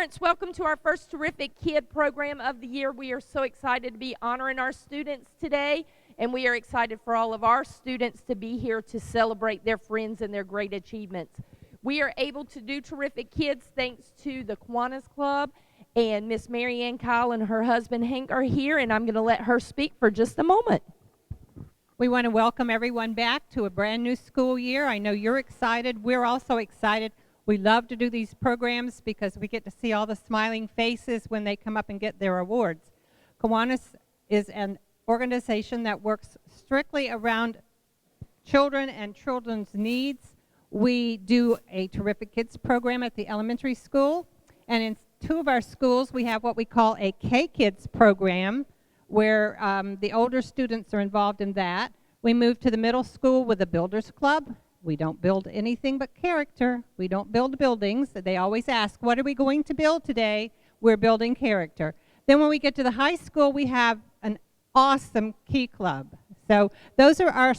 Parents, welcome to our first Terrific Kid program of the year. We are so excited to be honoring our students today, and we are excited for all of our students to be here to celebrate their friends and their great achievements. We are able to do Terrific Kids thanks to the Kiwanis Club, and Miss Mary Ann Kyle and her husband Hank are here, and I'm going to let her speak for just a moment. We want to welcome everyone back to a brand new school year. I know you're excited. We're also excited. We love to do these programs because we get to see all the smiling faces when they come up and get their awards. Kiwanis is an organization that works strictly around children and children's needs. We do a Terrific Kids program at the elementary school, and in two of our schools we have what we call a K-Kids program where the older students are involved in that. We moved to the middle school with a Builders Club. We don't build anything but character. We don't build buildings. They always ask, what are we going to build today? We're building character. Then when we get to the high school, we have an awesome Key Club. So those are our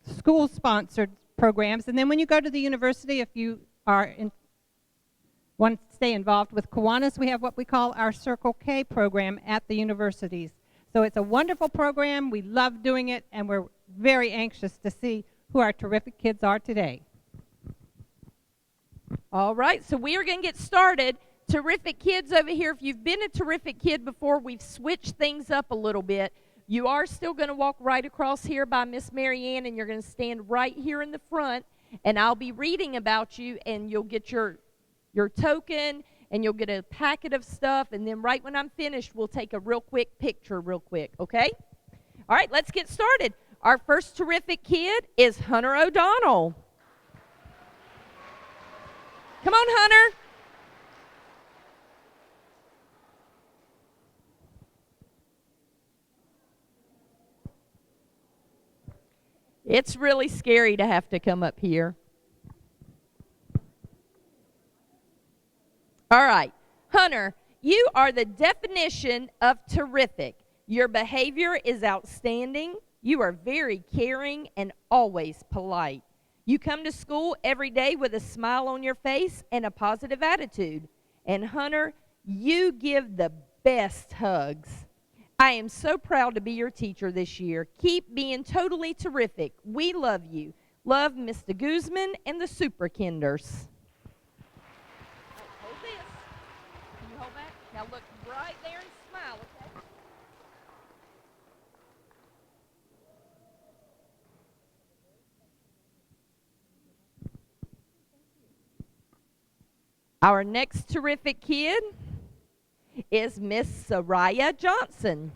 school-sponsored programs. And then when you go to the university, if you want to stay involved with Kiwanis, we have what we call our Circle K program at the universities. So it's a wonderful program. We love doing it, and we're very anxious to see who our terrific kids are today. All right, so we are going to get started. Terrific Kids over here. If you've been a Terrific Kid before, we've switched things up a little bit. You are still going to walk right across here by Miss Mary Ann, and you're going to stand right here in the front, and I'll be reading about you, and you'll get your token, and you'll get a packet of stuff, and then right when I'm finished, we'll take a real quick picture real quick, okay? All right, let's get started. Our first Terrific Kid is Hunter O'Donnell. Come on, Hunter. It's really scary to have to come up here. All right, Hunter, you are the definition of terrific. Your behavior is outstanding. You are very caring and always polite. You come to school every day with a smile on your face and a positive attitude. And Hunter, you give the best hugs. I am so proud to be your teacher this year. Keep being totally terrific. We love you. Love, Mr. Guzman and the Super Kinders. Hold this. Can you hold that? Now look right there and smile, okay? Our next terrific kid is Miss Soraya Johnson.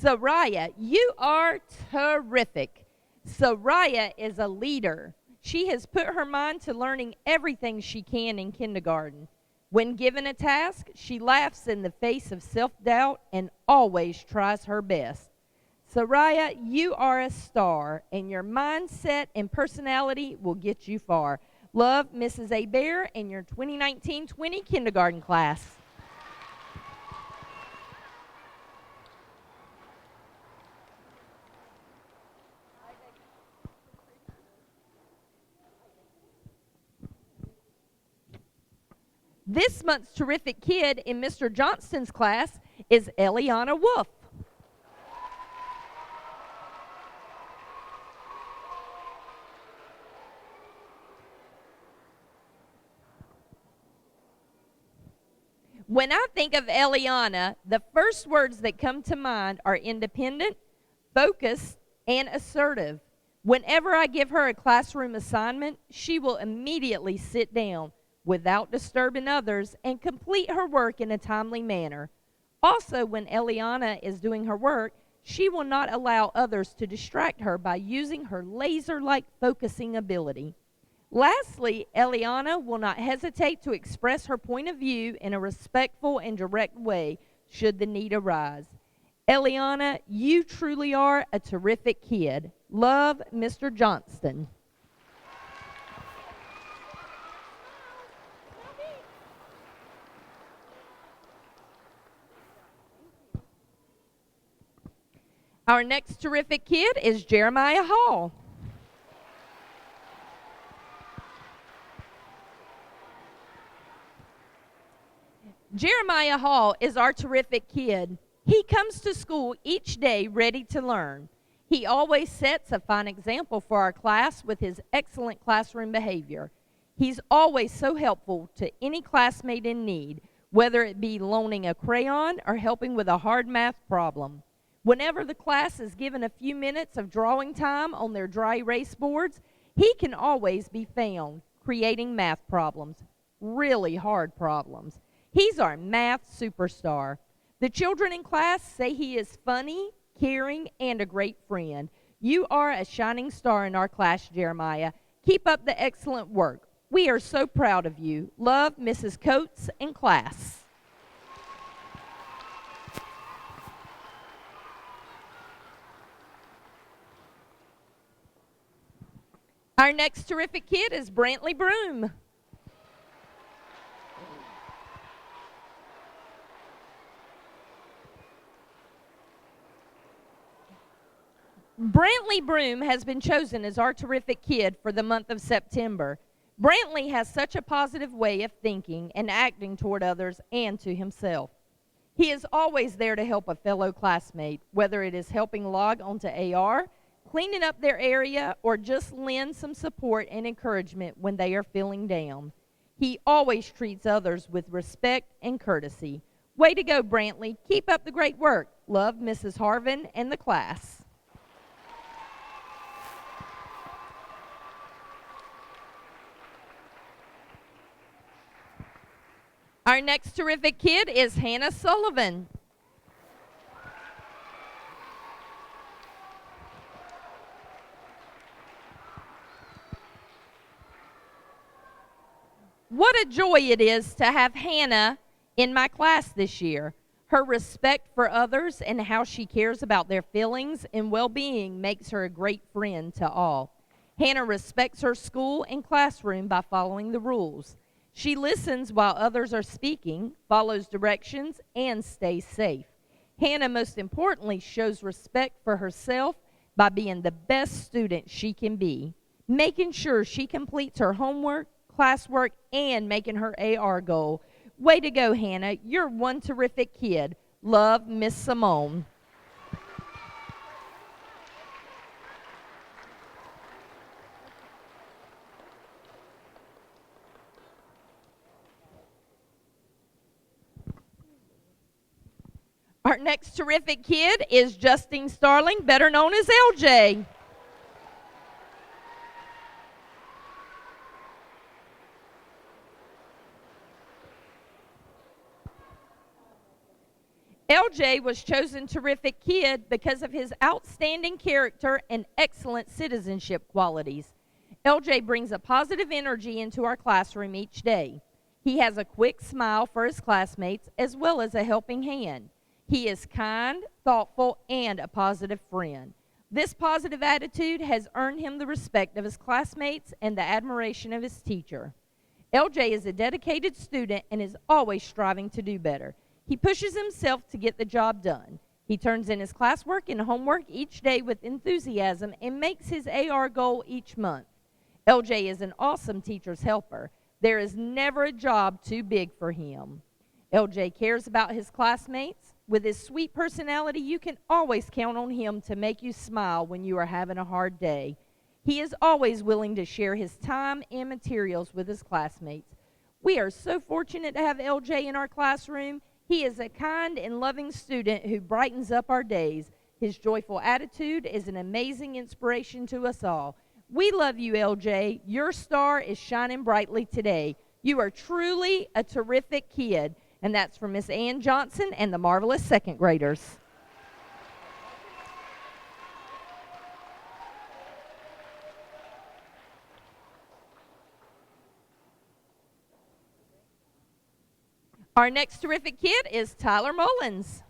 Soraya, you are terrific. Soraya is a leader. She has put her mind to learning everything she can in kindergarten. When given a task, she laughs in the face of self-doubt and always tries her best. Soraya, you are a star, and your mindset and personality will get you far. Love, Mrs. Abear and your 2019-20 kindergarten class. This month's terrific kid in Mr. Johnston's class is Eliana Wolf. When I think of Eliana, the first words that come to mind are independent, focused, and assertive. Whenever I give her a classroom assignment, she will immediately sit down without disturbing others and complete her work in a timely manner. Also, when Eliana is doing her work, she will not allow others to distract her by using her laser-like focusing ability. Lastly, Eliana will not hesitate to express her point of view in a respectful and direct way should the need arise. Eliana, you truly are a terrific kid. Love, Mr. Johnston. Our next terrific kid is Jeremiah Hall. Jeremiah Hall is our terrific kid. He comes to school each day ready to learn. He always sets a fine example for our class with his excellent classroom behavior. He's always so helpful to any classmate in need, whether it be loaning a crayon or helping with a hard math problem. Whenever the class is given a few minutes of drawing time on their dry erase boards, he can always be found creating math problems, really hard problems. He's our math superstar. The children in class say he is funny, caring, and a great friend. You are a shining star in our class, Jeremiah. Keep up the excellent work. We are so proud of you. Love, Mrs. Coates and class. Our next terrific kid is Brantley Broom. Brantley Broom has been chosen as our terrific kid for the month of September. Brantley has such a positive way of thinking and acting toward others and to himself. He is always there to help a fellow classmate, whether it is helping log onto AR, cleaning up their area, or just lend some support and encouragement when they are feeling down. He always treats others with respect and courtesy. Way to go, Brantley. Keep up the great work. Love, Mrs. Harvin and the class. Our next terrific kid is Hannah Sullivan. What a joy it is to have Hannah in my class this year. Her respect for others and how she cares about their feelings and well-being makes her a great friend to all. Hannah respects her school and classroom by following the rules. She listens while others are speaking, follows directions, and stays safe. Hannah, most importantly, shows respect for herself by being the best student she can be, making sure she completes her homework, classwork, and making her AR goal. Way to go, Hannah. You're one terrific kid. Love, Miss Simone. Our next terrific kid is Justine Starling, better known as LJ. LJ was chosen terrific kid because of his outstanding character and excellent citizenship qualities. LJ brings a positive energy into our classroom each day. He has a quick smile for his classmates as well as a helping hand. He is kind, thoughtful, and a positive friend. This positive attitude has earned him the respect of his classmates and the admiration of his teacher. LJ is a dedicated student and is always striving to do better. He pushes himself to get the job done. He turns in his classwork and homework each day with enthusiasm and makes his AR goal each month. LJ is an awesome teacher's helper. There is never a job too big for him. LJ cares about his classmates. With his sweet personality, you can always count on him to make you smile when you are having a hard day. He is always willing to share his time and materials with his classmates. We are so fortunate to have LJ in our classroom. He is a kind and loving student who brightens up our days. His joyful attitude is an amazing inspiration to us all. We love you, LJ. Your star is shining brightly today. You are truly a terrific kid. And that's from Miss Ann Johnson and the marvelous second graders. Our next terrific kid is Tyler Mullins.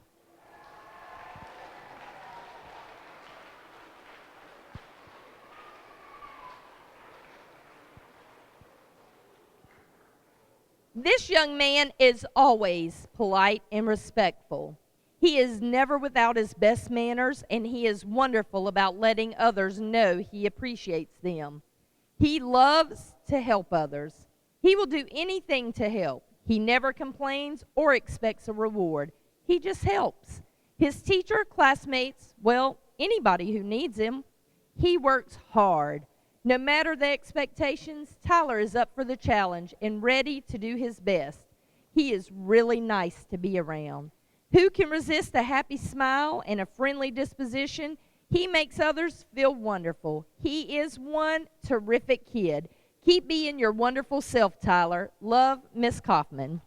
This young man is always polite and respectful. He is never without his best manners, and he is wonderful about letting others know he appreciates them. He loves to help others. He will do anything to help. He never complains or expects a reward. He just helps. His teacher, classmates, well, anybody who needs him, he works hard. No matter the expectations, Tyler is up for the challenge and ready to do his best. He is really nice to be around. Who can resist a happy smile and a friendly disposition? He makes others feel wonderful. He is one terrific kid. Keep being your wonderful self, Tyler. Love, Miss Kaufman.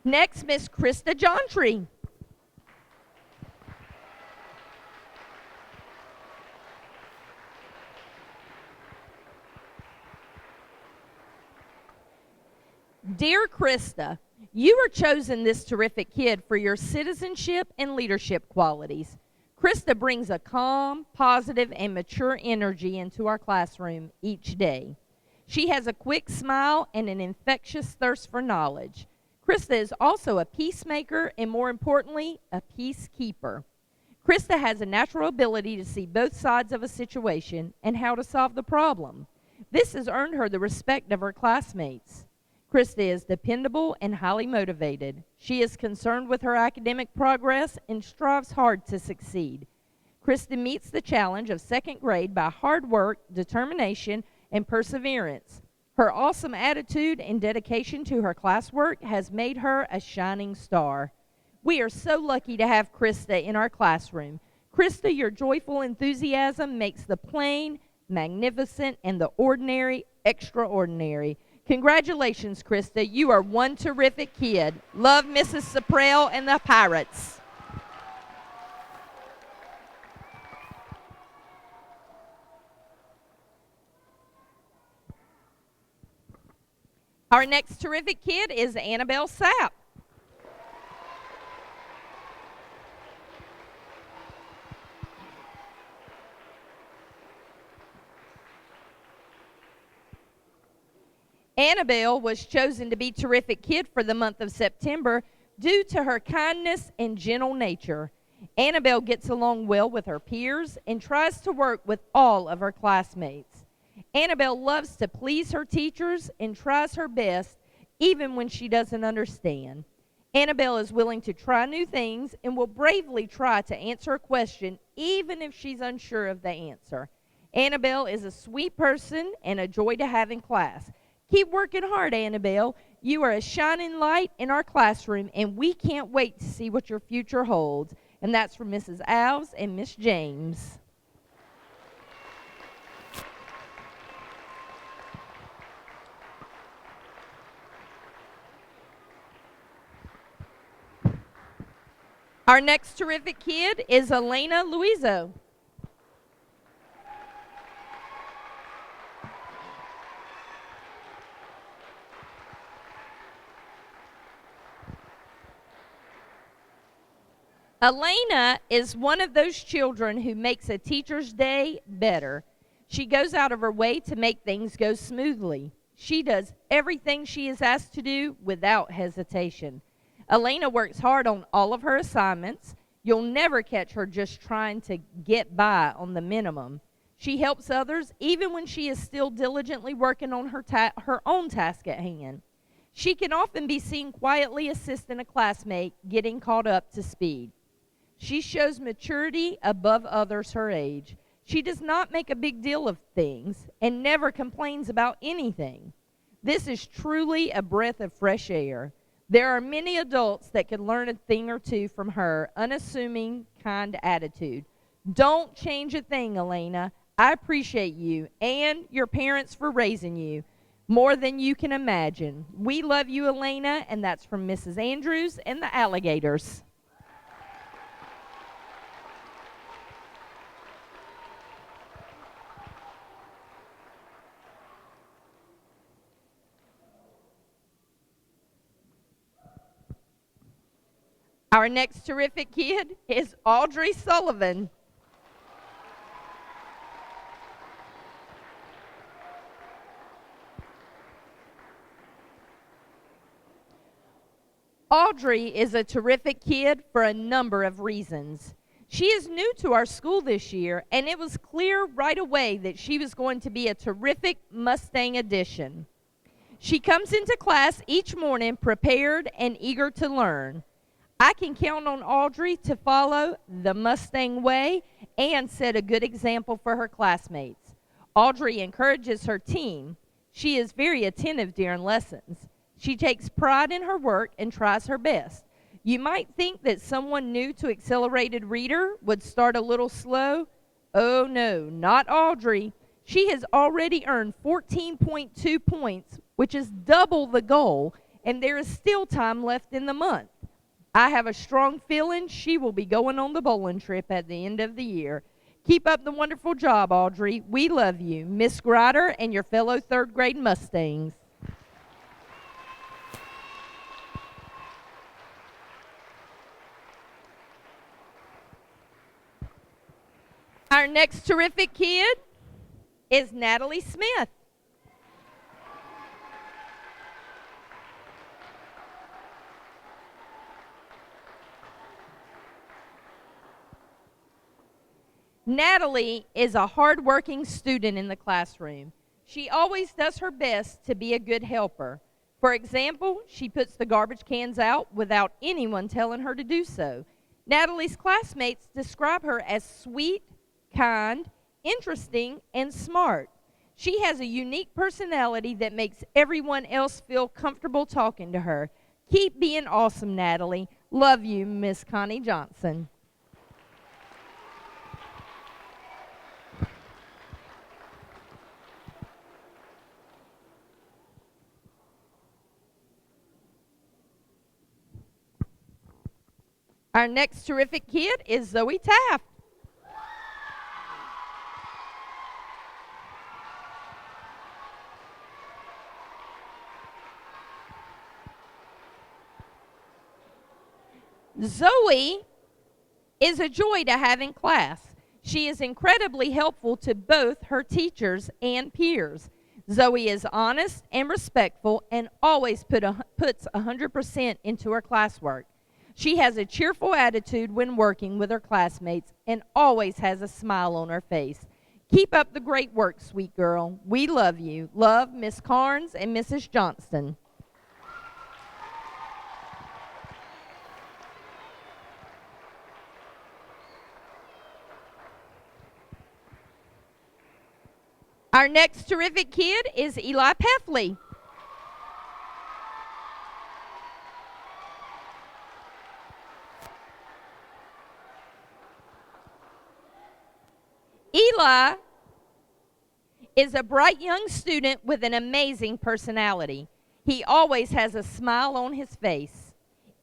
Next, Miss Krista Jontry. Dear Krista, you are chosen this terrific kid for your citizenship and leadership qualities. Krista brings a calm, positive, and mature energy into our classroom each day. She has a quick smile and an infectious thirst for knowledge. Krista is also a peacemaker and, more importantly, a peacekeeper. Krista has a natural ability to see both sides of a situation and how to solve the problem. This has earned her the respect of her classmates. Krista is dependable and highly motivated. She is concerned with her academic progress and strives hard to succeed. Krista meets the challenge of second grade by hard work, determination, and perseverance. Her awesome attitude and dedication to her classwork has made her a shining star. We are so lucky to have Krista in our classroom. Krista, your joyful enthusiasm makes the plain magnificent and the ordinary extraordinary. Congratulations, Krista. You are one terrific kid. Love, Mrs. Saprell and the Pirates. Our next terrific kid is Annabelle Sapp. Annabelle was chosen to be Terrific Kid for the month of September due to her kindness and gentle nature. Annabelle gets along well with her peers and tries to work with all of her classmates. Annabelle loves to please her teachers and tries her best even when she doesn't understand. Annabelle is willing to try new things and will bravely try to answer a question even if she's unsure of the answer. Annabelle is a sweet person and a joy to have in class. Keep working hard, Annabelle. You are a shining light in our classroom, and we can't wait to see what your future holds. And that's from Mrs. Alves and Miss James. Our next terrific kid is Elena Luizo. Elena is one of those children who makes a teacher's day better. She goes out of her way to make things go smoothly. She does everything she is asked to do without hesitation. Elena works hard on all of her assignments. You'll never catch her just trying to get by on the minimum. She helps others even when she is still diligently working on her own task at hand. She can often be seen quietly assisting a classmate getting caught up to speed. She shows maturity above others her age. She does not make a big deal of things and never complains about anything. This is truly a breath of fresh air. There are many adults that could learn a thing or two from her unassuming, kind attitude. Don't change a thing, Elena. I appreciate you and your parents for raising you more than you can imagine. We love you, Elena, and that's from Mrs. Andrews and the Alligators. Our next terrific kid is Audrey Sullivan. Audrey is a terrific kid for a number of reasons. She is new to our school this year, and it was clear right away that she was going to be a terrific Mustang addition. She comes into class each morning prepared and eager to learn. I can count on Audrey to follow the Mustang way and set a good example for her classmates. Audrey encourages her team. She is very attentive during lessons. She takes pride in her work and tries her best. You might think that someone new to Accelerated Reader would start a little slow. Oh no, not Audrey. She has already earned 14.2 points, which is double the goal, and there is still time left in the month. I have a strong feeling she will be going on the bowling trip at the end of the year. Keep up the wonderful job, Audrey. We love you, Miss Grider, and your fellow third grade Mustangs. Our next terrific kid is Natalie Smith. Natalie is a hardworking student in the classroom. She always does her best to be a good helper. For example, she puts the garbage cans out without anyone telling her to do so. Natalie's classmates describe her as sweet, kind, interesting, and smart. She has a unique personality that makes everyone else feel comfortable talking to her. Keep being awesome, Natalie. Love you, Miss Connie Johnson. Our next terrific kid is Zoe Taft. Zoe is a joy to have in class. She is incredibly helpful to both her teachers and peers. Zoe is honest and respectful and always puts 100% into her classwork. She has a cheerful attitude when working with her classmates and always has a smile on her face. Keep up the great work, sweet girl. We love you. Love, Miss Carnes and Mrs. Johnston. Our next terrific kid is Eli Peffley. Eli is a bright young student with an amazing personality. He always has a smile on his face.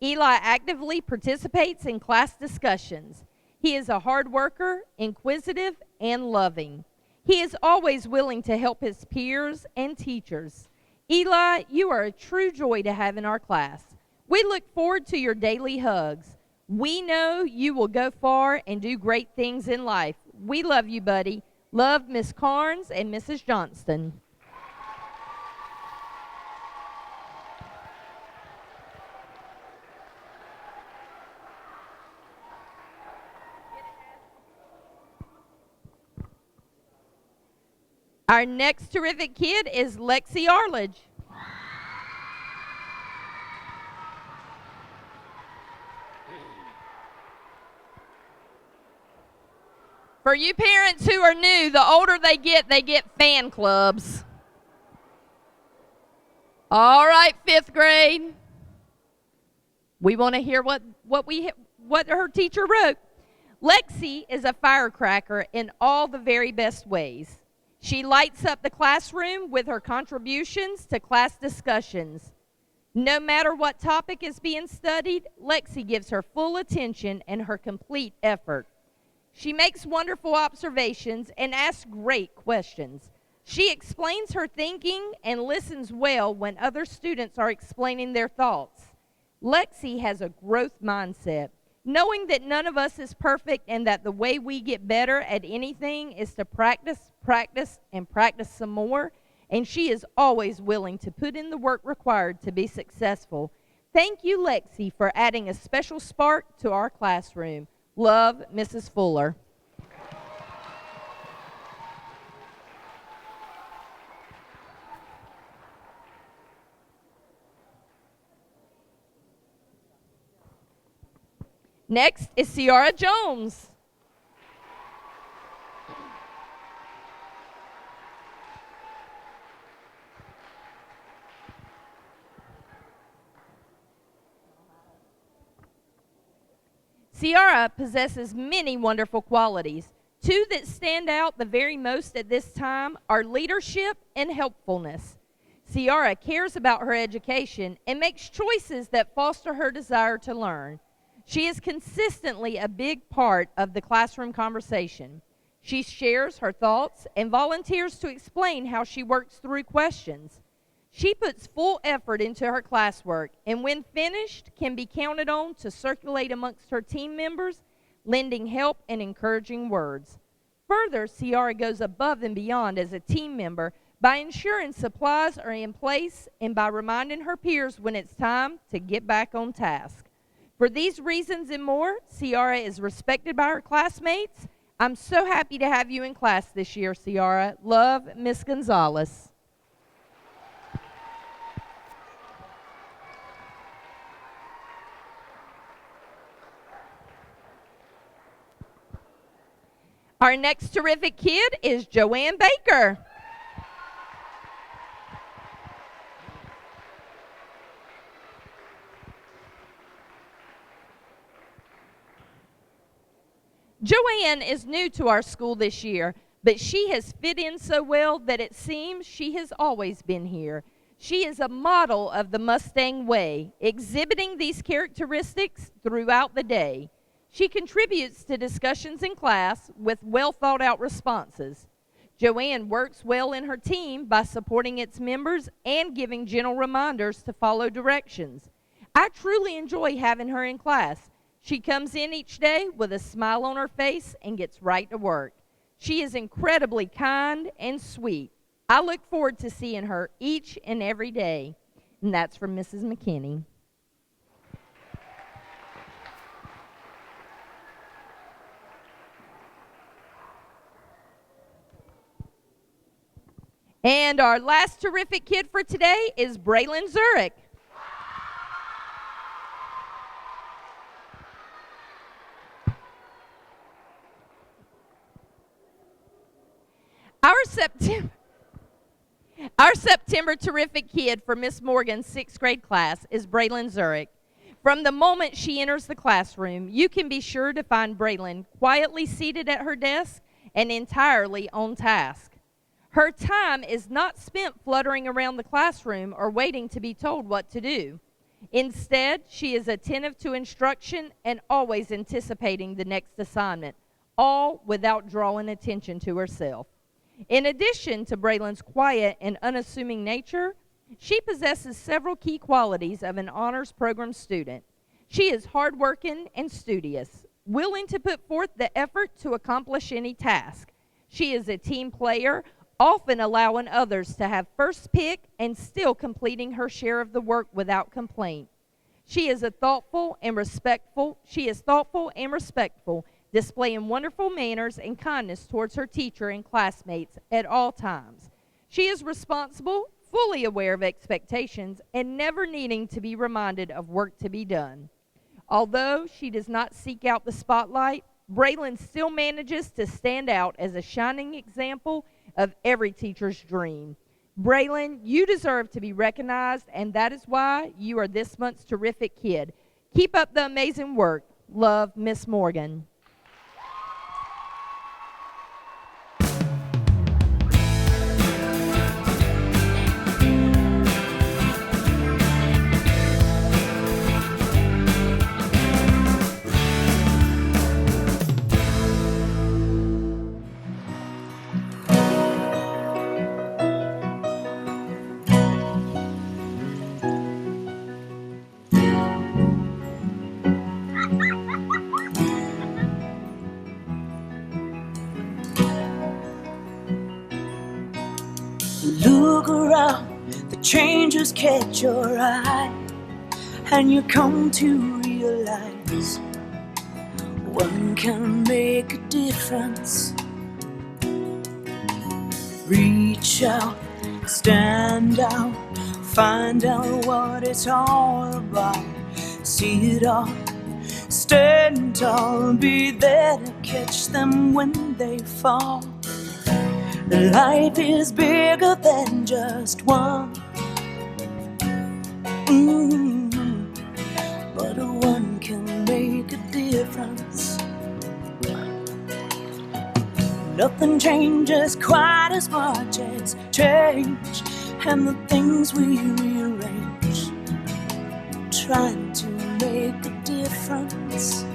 Eli actively participates in class discussions. He is a hard worker, inquisitive, and loving. He is always willing to help his peers and teachers. Eli, you are a true joy to have in our class. We look forward to your daily hugs. We know you will go far and do great things in life. We love you, buddy. Love, Miss Carnes and Mrs. Johnston. Our next terrific kid is Lexi Arledge. For you parents who are new, the older they get fan clubs. All right, fifth grade. We want to hear what her teacher wrote. Lexi is a firecracker in all the very best ways. She lights up the classroom with her contributions to class discussions. No matter what topic is being studied, Lexi gives her full attention and her complete effort. She makes wonderful observations and asks great questions. She explains her thinking and listens well when other students are explaining their thoughts. Lexi has a growth mindset, knowing that none of us is perfect and that the way we get better at anything is to practice, and practice some more. And she is always willing to put in the work required to be successful. Thank you, Lexi, for adding a special spark to our classroom. Love, Mrs. Fuller. Next is Ciara Jones. Ciara possesses many wonderful qualities. Two that stand out the very most at this time are leadership and helpfulness. Ciara cares about her education and makes choices that foster her desire to learn. She is consistently a big part of the classroom conversation. She shares her thoughts and volunteers to explain how she works through questions. She puts full effort into her classwork and when finished can be counted on to circulate amongst her team members, lending help and encouraging words. Further, Ciara goes above and beyond as a team member by ensuring supplies are in place and by reminding her peers when it's time to get back on task. For these reasons and more, Ciara is respected by her classmates. I'm so happy to have you in class this year, Ciara. Love, Miss Gonzalez. Our next terrific kid is Joanne Baker. Joanne is new to our school this year, but she has fit in so well that it seems she has always been here. She is a model of the Mustang way, exhibiting these characteristics throughout the day. She contributes to discussions in class with well thought out responses. Joanne works well in her team by supporting its members and giving gentle reminders to follow directions. I truly enjoy having her in class. She comes in each day with a smile on her face and gets right to work. She is incredibly kind and sweet. I look forward to seeing her each and every day. And that's from Mrs. McKinney. And our last terrific kid for today is Braylon Zurich. Our September terrific kid for Miss Morgan's 6th grade class is Braylon Zurich. From the moment she enters the classroom, you can be sure to find Braylon quietly seated at her desk and entirely on task. Her time is not spent fluttering around the classroom or waiting to be told what to do. Instead, she is attentive to instruction and always anticipating the next assignment, all without drawing attention to herself. In addition to Braylon's quiet and unassuming nature, she possesses several key qualities of an honors program student. She is hardworking and studious, willing to put forth the effort to accomplish any task. She is a team player, often allowing others to have first pick and still completing her share of the work without complaint. She is thoughtful and respectful, displaying wonderful manners and kindness towards her teacher and classmates at all times. She is responsible, fully aware of expectations, and never needing to be reminded of work to be done. Although she does not seek out the spotlight, Braylon still manages to stand out as a shining example of every teacher's dream. Braylon, you deserve to be recognized, and that is why you are this month's terrific kid. Keep up the amazing work. Love, Miss Morgan. Look around, the changes catch your eye. and you come to realize one can make a difference. Reach out, stand out, find out what it's all about. See it all, stand tall, be there to catch them when they fall. Life is bigger than just one. But one can make a difference. Nothing changes quite as much as change, and the things we rearrange, trying to make a difference.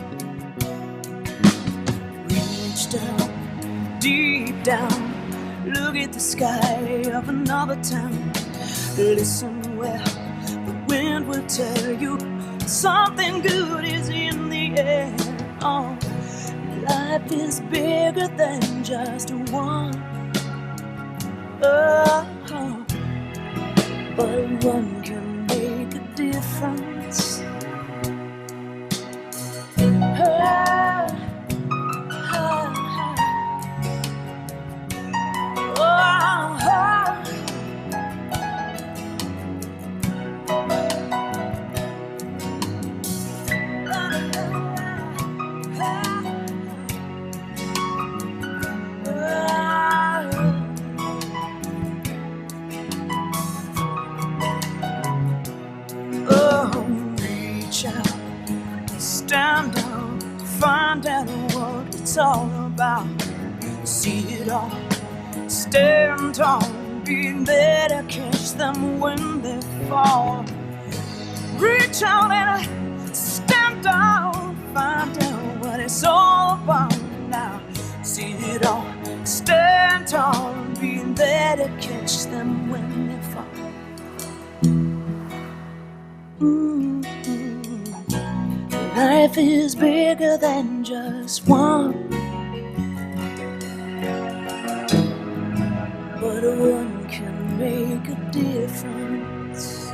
Reach down, deep down, look at the sky of another town. Listen well, the wind will tell you something good is in the air. Oh, life is bigger than just one. Oh, but one can make a difference. Stand up, find out what it's all about. See it all, stand tall, be there to catch them when they fall. Reach out and stand down, find out what it's all about now. See it all, stand tall, be there to catch them when they fall. Life is bigger than just one, but one can make a difference.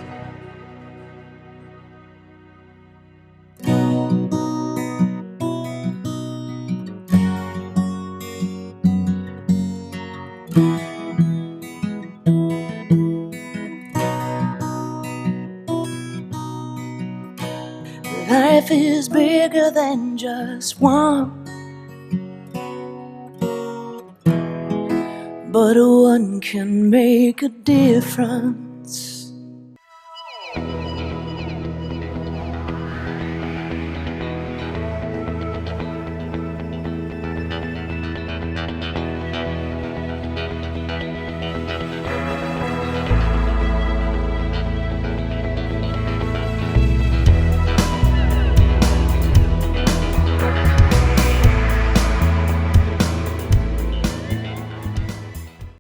Life is bigger than just one, but one can make a difference.